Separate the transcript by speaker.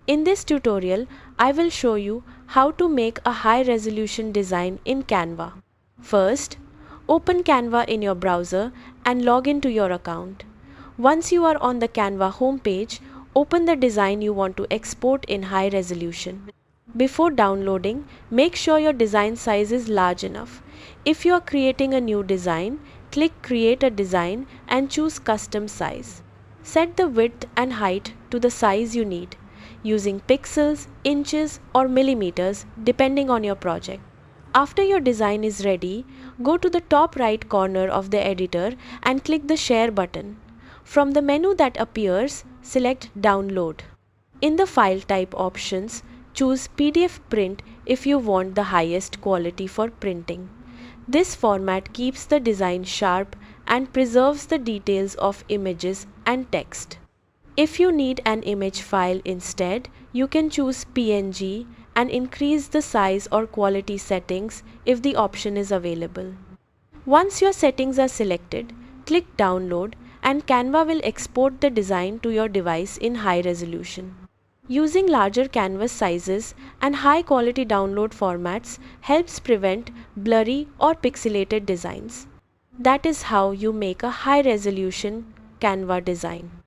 Speaker 1: In this tutorial, I will show you how to make a high-resolution design in Canva. First, open Canva in your browser and log into your account. Once you are on the Canva homepage, open the design you want to export in high resolution. Before downloading, make sure your design size is large enough. If you are creating a new design, click Create a Design and choose Custom Size. Set the width and height to the size you need, using pixels, inches, or millimeters depending on your project. After your design is ready, go to the top right corner of the editor and click the Share button. From the menu that appears, select Download. In the File Type options, choose PDF Print if you want the highest quality for printing. This format keeps the design sharp and preserves the details of images and text. If you need an image file instead, you can choose PNG and increase the size or quality settings if the option is available. Once your settings are selected, click Download and Canva will export the design to your device in high resolution. Using larger canvas sizes and high quality download formats helps prevent blurry or pixelated designs. That is how you make a high resolution Canva design.